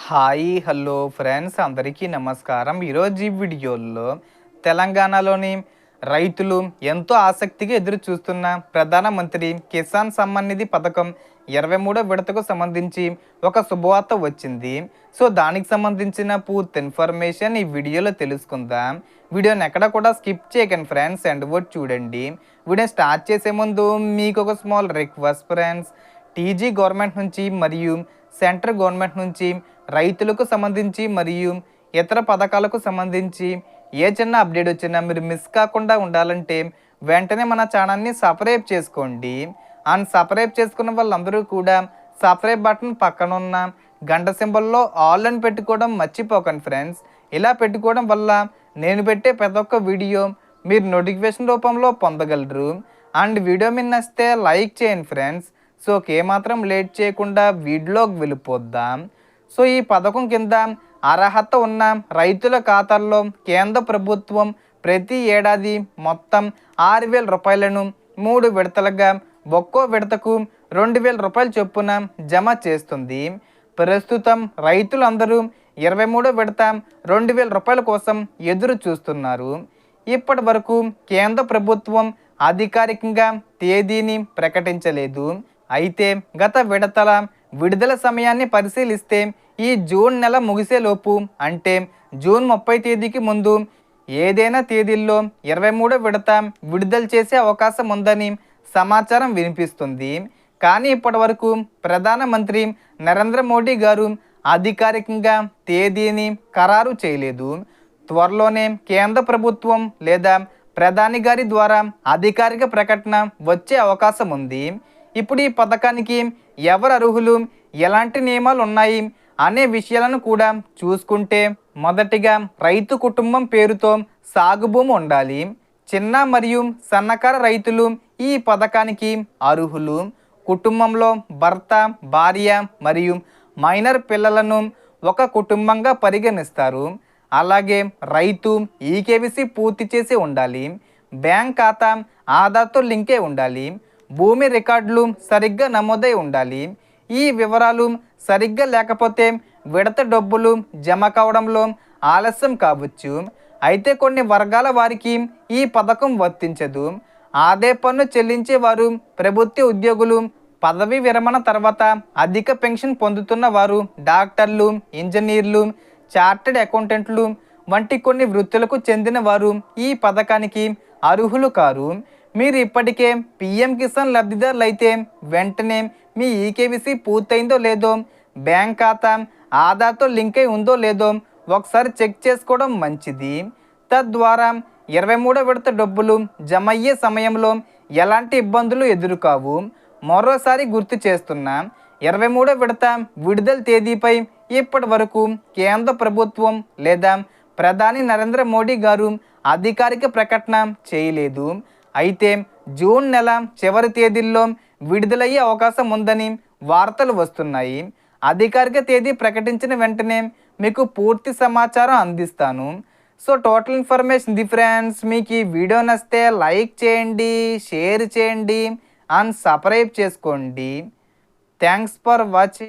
Hi hello friends అందరికీ నమస్కారం. ఈరోజు ఈ వీడియోలో తెలంగాణలోని రైతులు ఎంతో ఆసక్తిగా ఎదురు చూస్తున్న ప్రధానమంత్రి కిసాన్ సమ్మాన్ నిధి పథకం 23వ విడతకు సంబంధించి ఒక శుభవార్త వచ్చింది. సో దానికి సంబంధించిన పూర్తి ఇన్ఫర్మేషన్ ఈ వీడియోలో తెలుసుకుందాం. వీడియోని ఎక్కడ కూడా స్కిప్ చేయకండి ఫ్రెండ్స్, అండ్ వర్డ్ చూడండి. వీడియో స్టార్ట్ చేసే ముందు మీకు ఒక small request friends, TG government నుంచి మరియు సెంట్రల్ గవర్నమెంట్ నుంచి రైతులకు సంబంధించి మరియు ఇతర పథకాలకు సంబంధించి ఏ చిన్న అప్డేట్ వచ్చినా మీరు మిస్ కాకుండా ఉండాలంటే వెంటనే మన ఛానల్ని సబ్స్క్రైబ్ చేసుకోండి. అండ్ సబ్స్క్రైబ్ చేసుకున్న వాళ్ళందరూ కూడా సబ్స్క్రైబ్ బటన్ పక్కన ఉన్న గంట సింబల్లో ఆల్ అని పెట్టుకోవడం మర్చిపోకండి ఫ్రెండ్స్. ఇలా పెట్టుకోవడం వల్ల నేను పెట్టే ప్రతి ఒక్క వీడియో మీరు నోటిఫికేషన్ రూపంలో పొందగలరు. అండ్ వీడియో మీద నచ్చితే లైక్ చేయండి ఫ్రెండ్స్. సో ఏమాత్రం లేట్ చేయకుండా వీడియోకి వెళ్ళిపోద్దాం. సో ఈ పథకం కింద అర్హత ఉన్న రైతుల ఖాతాల్లో కేంద్ర ప్రభుత్వం ప్రతి ఏడాది మొత్తం 6,000 రూపాయలను 3 విడతలుగా ఒక్కో విడతకు 2,000 రూపాయల చొప్పున జమ చేస్తుంది. ప్రస్తుతం రైతులందరూ 23వ విడత 2,000 రూపాయల కోసం ఎదురు చూస్తున్నారు. ఇప్పటి వరకు కేంద్ర ప్రభుత్వం అధికారికంగా తేదీని ప్రకటించలేదు. అయితే గత విడతల విడుదల సమయాన్ని పరిశీలిస్తే ఈ జూన్ నెల ముగిసేలోపు, అంటే జూన్ 30 తేదీకి ముందు ఏదైనా తేదీల్లో 23వ విడత విడుదల చేసే అవకాశం ఉందని సమాచారం వినిపిస్తుంది. కానీ ఇప్పటి వరకు ప్రధానమంత్రి నరేంద్ర మోడీ గారు అధికారికంగా తేదీని ఖరారు చేయలేదు. త్వరలోనే కేంద్ర ప్రభుత్వం లేదా ప్రధాని గారి ద్వారా అధికారిక ప్రకటన వచ్చే అవకాశం ఉంది. ఇప్పుడు ఈ పథకానికి ఎవరు అర్హులు, ఎలాంటి నియమాలు ఉన్నాయి అనే విషయాలను కూడా చూసుకుంటే, మొదటిగా రైతు కుటుంబం పేరుతో సాగు భూమి ఉండాలి. చిన్న మరియు సన్నకారు రైతులు ఈ పథకానికి అర్హులు. కుటుంబంలో భర్త, భార్య మరియు మైనర్ పిల్లలను ఒక కుటుంబంగా పరిగణిస్తారు. అలాగే రైతు ఈకేవీసీ పూర్తి చేసి ఉండాలి. బ్యాంక్ ఖాతా ఆధార్తో లింకే ఉండాలి. భూమి రికార్డులు సరిగ్గా నమోదై ఉండాలి. ఈ వివరాలు సరిగ్గా లేకపోతే విడత డబ్బులు జమ కావడంలో ఆలస్యం కావచ్చు. అయితే కొన్ని వర్గాల వారికి ఈ పథకం వర్తించదు. ఆదాయ పన్ను చెల్లించేవారు, ప్రభుత్వ ఉద్యోగులు, పదవీ విరమణ తర్వాత అధిక పెన్షన్ పొందుతున్న వారు, డాక్టర్లు, ఇంజనీర్లు, చార్టెడ్ అకౌంటెంట్లు వంటి కొన్ని వృత్తులకు చెందిన వారు ఈ పథకానికి అర్హులు కారు. మీరు ఇప్పటికే పిఎం కిసాన్ లబ్ధిదారులు అయితే వెంటనే మీ ఈకేవీసీ పూర్తయిందో లేదో, బ్యాంక్ ఖాతా ఆధార్తో లింక్ అయి ఉందో లేదో ఒకసారి చెక్ చేసుకోవడం మంచిది. తద్వారా 23వ విడత డబ్బులు జమ అయ్యే సమయంలో ఎలాంటి ఇబ్బందులు ఎదురుకావు. మరోసారి గుర్తు చేస్తున్నా, 23వ విడత విడుదల తేదీపై ఇప్పటి వరకు కేంద్ర ప్రభుత్వం లేదా ప్రధాని నరేంద్ర మోడీ గారు అధికారిక ప్రకటన చేయలేదు. అయితే జూన్ నెల చివరి తేదీల్లో విడుదలయ్యే అవకాశం ఉందని వార్తలు వస్తున్నాయి. అధికారిక తేదీ ప్రకటించిన వెంటనే మీకు పూర్తి సమాచారం అందిస్తాను. So total information the friends. మీకు ఈ వీడియో నచ్చితే లైక్ చేయండి, షేర్ చేయండి అండ్ సబ్స్క్రైబ్ చేసుకోండి. Thanks for watching.